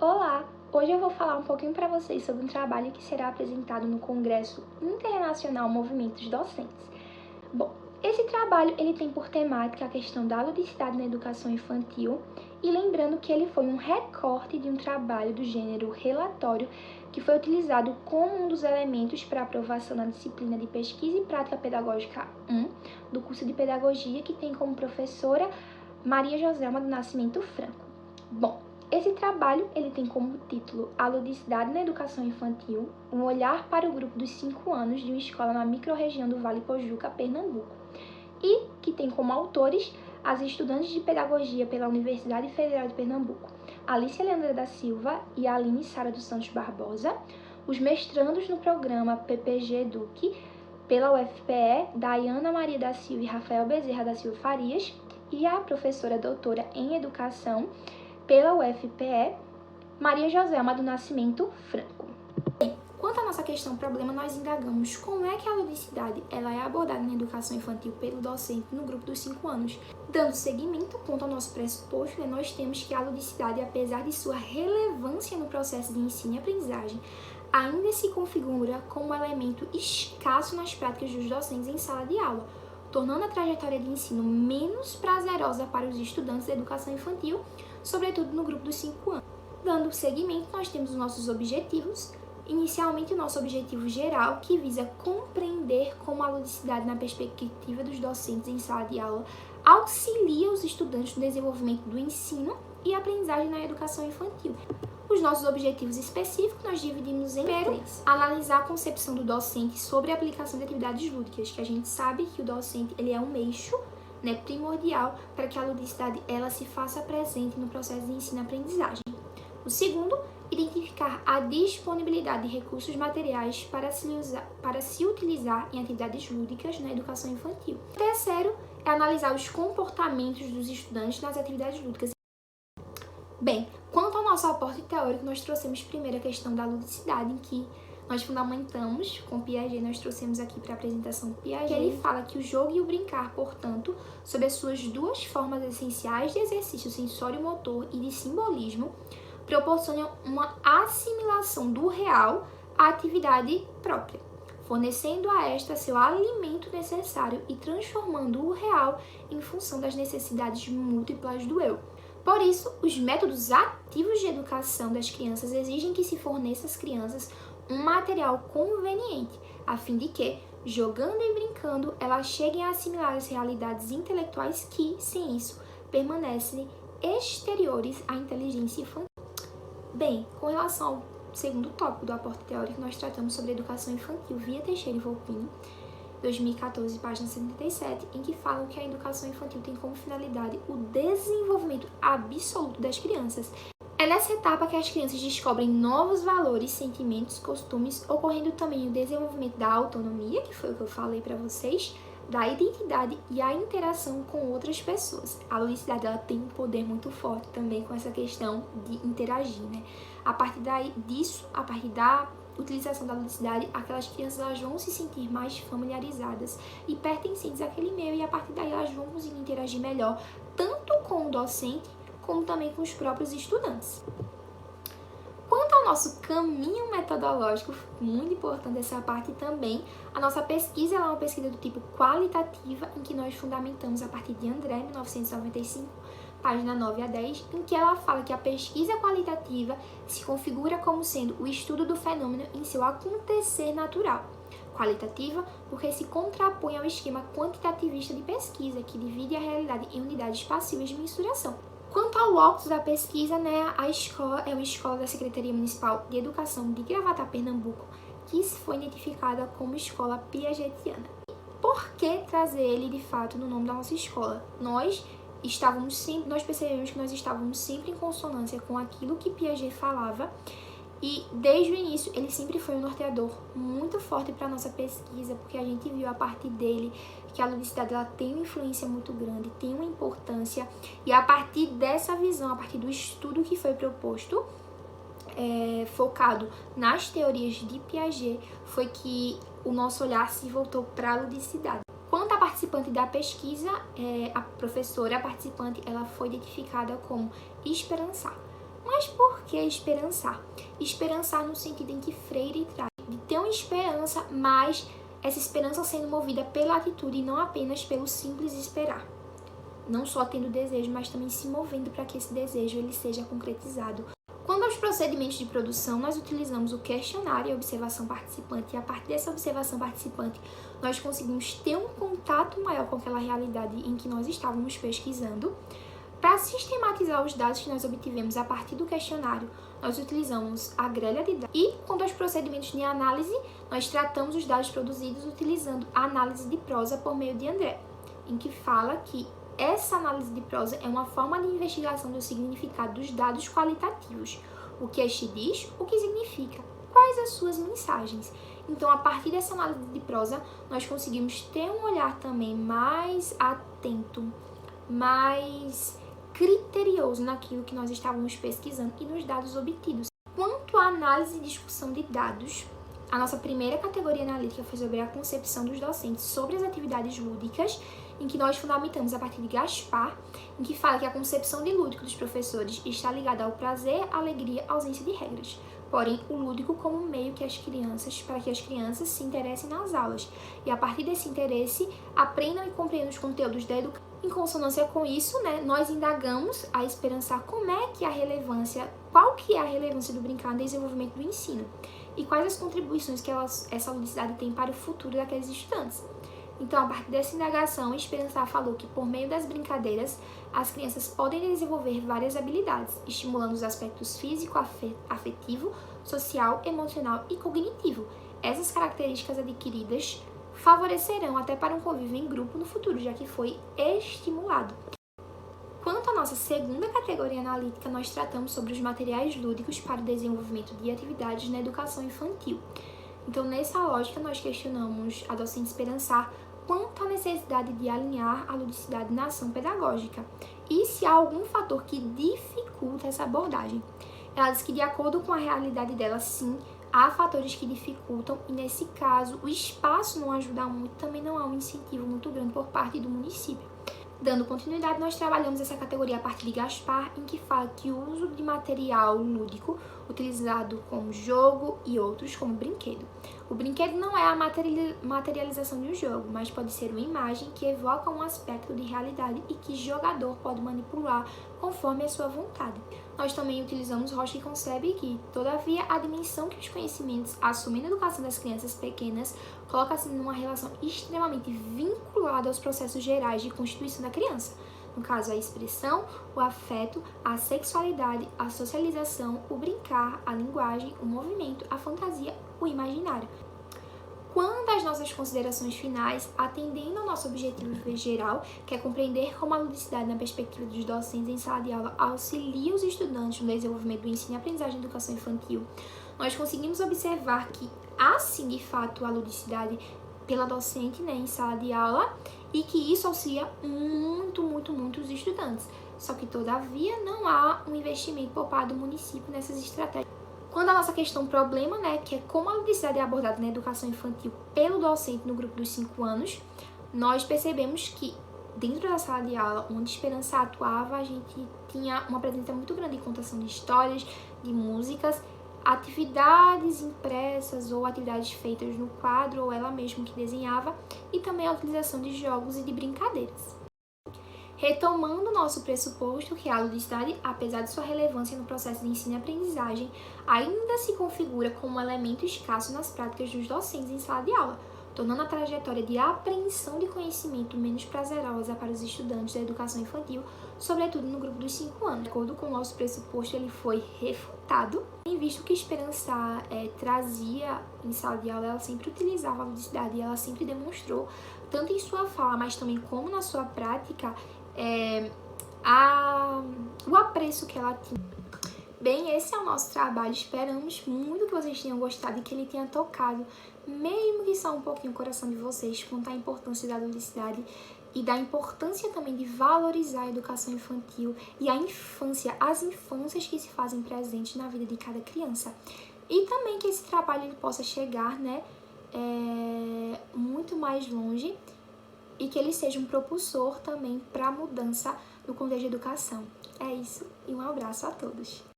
Olá! Hoje eu vou falar um pouquinho para vocês sobre um trabalho que será apresentado no Congresso Internacional Movimentos Docentes. Bom, esse trabalho ele tem por temática a questão da ludicidade na educação infantil e lembrando que ele foi um recorte de um trabalho do gênero relatório que foi utilizado como um dos elementos para aprovação na disciplina de Pesquisa e Prática Pedagógica 1 do curso de Pedagogia que tem como professora Maria Joselma do Nascimento Franco. Bom, esse trabalho ele tem como título A Ludicidade na Educação Infantil, um olhar para o grupo dos 5 anos de uma escola na microrregião do Vale Pojuca, Pernambuco, e que tem como autores as estudantes de Pedagogia pela Universidade Federal de Pernambuco, Alicia Leandra da Silva e Aline Sara dos Santos Barbosa, os mestrandos no programa PPG Eduque pela UFPE, Daiana Maria da Silva e Rafael Bezerra da Silva Farias, e a professora doutora em Educação pela UFPE, Maria Joselma do Nascimento Franco. Bem, quanto à nossa questão problema, nós indagamos como é que a ludicidade ela é abordada na educação infantil pelo docente no grupo dos 5 anos. Dando seguimento, quanto ao nosso pressuposto, nós temos que a ludicidade, apesar de sua relevância no processo de ensino e aprendizagem, ainda se configura como um elemento escasso nas práticas dos docentes em sala de aula, tornando a trajetória de ensino menos prazerosa para os estudantes da educação infantil, sobretudo no grupo dos 5 anos. Dando seguimento, nós temos os nossos objetivos. Inicialmente, o nosso objetivo geral, que visa compreender como a ludicidade na perspectiva dos docentes em sala de aula auxilia os estudantes no desenvolvimento do ensino e aprendizagem na educação infantil. Os nossos objetivos específicos nós dividimos em três. Analisar a concepção do docente sobre a aplicação de atividades lúdicas, que a gente sabe que o docente ele é um eixo primordial para que a ludicidade ela se faça presente no processo de ensino-aprendizagem. O segundo, identificar a disponibilidade de recursos materiais para se utilizar em atividades lúdicas na educação infantil. O terceiro é analisar os comportamentos dos estudantes nas atividades lúdicas. Bem, quanto ao nosso aporte teórico, nós trouxemos primeiro a questão da ludicidade, em que nós fundamentamos com Piaget, nós trouxemos aqui para a apresentação Piaget, que ele fala que o jogo e o brincar, portanto, sob as suas duas formas essenciais de exercício sensório-motor e de simbolismo, proporcionam uma assimilação do real à atividade própria, fornecendo a esta seu alimento necessário e transformando o real em função das necessidades múltiplas do eu. Por isso, os métodos ativos de educação das crianças exigem que se forneça às crianças um material conveniente, a fim de que, jogando e brincando, elas cheguem a assimilar as realidades intelectuais que, sem isso, permanecem exteriores à inteligência infantil. Bem, com relação ao segundo tópico do aporte teórico, nós tratamos sobre a educação infantil via Teixeira e Volpini, 2014, página 77, em que falam que a educação infantil tem como finalidade o desenvolvimento absoluto das crianças. É nessa etapa que as crianças descobrem novos valores, sentimentos, costumes, ocorrendo também o desenvolvimento da autonomia, que foi o que eu falei para vocês, da identidade e a interação com outras pessoas. A ludicidade ela tem um poder muito forte também com essa questão de interagir, A partir disso, a partir da utilização da ludicidade, aquelas crianças elas vão se sentir mais familiarizadas e pertencentes àquele meio e a partir daí elas vão conseguir interagir melhor, tanto com o docente, como também com os próprios estudantes. Quanto ao nosso caminho metodológico, muito importante essa parte também, a nossa pesquisa ela é uma pesquisa do tipo qualitativa, em que nós fundamentamos a partir de André, 1995, página 9 a 10, em que ela fala que a pesquisa qualitativa se configura como sendo o estudo do fenômeno em seu acontecer natural. Qualitativa, porque se contrapõe ao esquema quantitativista de pesquisa, que divide a realidade em unidades passíveis de mensuração. Quanto ao óculos da pesquisa, a escola é uma escola da Secretaria Municipal de Educação de Gravatá, Pernambuco, que foi identificada como escola piagetiana. Por que trazer ele, de fato, no nome da nossa escola? Nós percebemos que nós estávamos sempre em consonância com aquilo que Piaget falava e desde o início ele sempre foi um norteador muito forte para a nossa pesquisa, porque a gente viu a partir dele que a ludicidade ela tem uma influência muito grande, tem uma importância e a partir dessa visão, a partir do estudo que foi proposto, focado nas teorias de Piaget, foi que o nosso olhar se voltou para a ludicidade. Quanto à participante da pesquisa, a professora participante ela foi identificada como Esperançar. Mas por que é esperançar? Esperançar no sentido em que Freire traz de ter uma esperança, mas essa esperança sendo movida pela atitude e não apenas pelo simples esperar. Não só tendo desejo, mas também se movendo para que esse desejo ele seja concretizado. Quando aos procedimentos de produção, nós utilizamos o questionário e a observação participante, e a partir dessa observação participante, nós conseguimos ter um contato maior com aquela realidade em que nós estávamos pesquisando. Para sistematizar os dados que nós obtivemos a partir do questionário, nós utilizamos a grelha de dados. E quanto aos procedimentos de análise, nós tratamos os dados produzidos utilizando a análise de prosa por meio de André, em que fala que essa análise de prosa é uma forma de investigação do significado dos dados qualitativos. O que este diz, o que significa, quais as suas mensagens. Então, a partir dessa análise de prosa, nós conseguimos ter um olhar também mais atento, mais criterioso naquilo que nós estávamos pesquisando e nos dados obtidos. Quanto à análise e discussão de dados, a nossa primeira categoria analítica foi sobre a concepção dos docentes sobre as atividades lúdicas, em que nós fundamentamos a partir de Gaspar, em que fala que a concepção de lúdico dos professores está ligada ao prazer, alegria, ausência de regras. Porém, o lúdico como meio para que as crianças se interessem nas aulas e, a partir desse interesse, aprendam e compreendam os conteúdos da educação. Em consonância com isso, nós indagamos a esperançar qual que é a relevância do brincar no desenvolvimento do ensino e quais as contribuições que essa ludicidade tem para o futuro daqueles estudantes. Então, a partir dessa indagação, Esperançar falou que, por meio das brincadeiras, as crianças podem desenvolver várias habilidades, estimulando os aspectos físico, afetivo, social, emocional e cognitivo. Essas características adquiridas favorecerão até para um convívio em grupo no futuro, já que foi estimulado. Quanto à nossa segunda categoria analítica, nós tratamos sobre os materiais lúdicos para o desenvolvimento de atividades na educação infantil. Então, nessa lógica, nós questionamos a docente Esperançar quanto à necessidade de alinhar a ludicidade na ação pedagógica e se há algum fator que dificulta essa abordagem. Ela diz que, de acordo com a realidade dela, sim, há fatores que dificultam e, nesse caso, o espaço não ajuda muito, também não há um incentivo muito grande por parte do município. Dando continuidade, nós trabalhamos essa categoria a partir de Gaspar, em que fala que o uso de material lúdico utilizado como jogo e outros como brinquedo. O brinquedo não é a materialização de um jogo, mas pode ser uma imagem que evoca um aspecto de realidade e que o jogador pode manipular conforme a sua vontade. Nós também utilizamos Rocha que concebe que, todavia, a dimensão que os conhecimentos assumem na educação das crianças pequenas coloca-se numa relação extremamente vinculada aos processos gerais de constituição da criança. No caso, a expressão, o afeto, a sexualidade, a socialização, o brincar, a linguagem, o movimento, a fantasia, o imaginário. Quanto às nossas considerações finais, atendendo ao nosso objetivo geral, que é compreender como a ludicidade na perspectiva dos docentes em sala de aula auxilia os estudantes no desenvolvimento do ensino e aprendizagem de educação infantil, nós conseguimos observar que há sim, de fato, a ludicidade pela docente em sala de aula e que isso auxilia muito os estudantes. Só que, todavia, não há um investimento por parte do município nessas estratégias. Quando a nossa questão problema, que é como a ludicidade é abordada na educação infantil pelo docente no grupo dos 5 anos, nós percebemos que dentro da sala de aula, onde Esperança atuava, a gente tinha uma presença muito grande de contação de histórias, de músicas, atividades impressas ou atividades feitas no quadro ou ela mesma que desenhava e também a utilização de jogos e de brincadeiras. Retomando o nosso pressuposto que a ludicidade, apesar de sua relevância no processo de ensino e aprendizagem, ainda se configura como um elemento escasso nas práticas dos docentes em sala de aula, tornando a trajetória de apreensão de conhecimento menos prazerosa para os estudantes da educação infantil, sobretudo no grupo dos 5 anos. De acordo com o nosso pressuposto, ele foi refutado, em visto que Esperançar trazia em sala de aula, ela sempre utilizava a ludicidade e ela sempre demonstrou, tanto em sua fala, mas também como na sua prática, o apreço que ela tinha. Bem, esse é o nosso trabalho. Esperamos muito que vocês tenham gostado e que ele tenha tocado, mesmo que só um pouquinho, o coração de vocês, quanto à importância da ludicidade e da importância também de valorizar a educação infantil e a infância, as infâncias que se fazem presentes na vida de cada criança. E também que esse trabalho ele possa chegar, muito mais longe e que ele seja um propulsor também para a mudança no contexto de educação. É isso e um abraço a todos.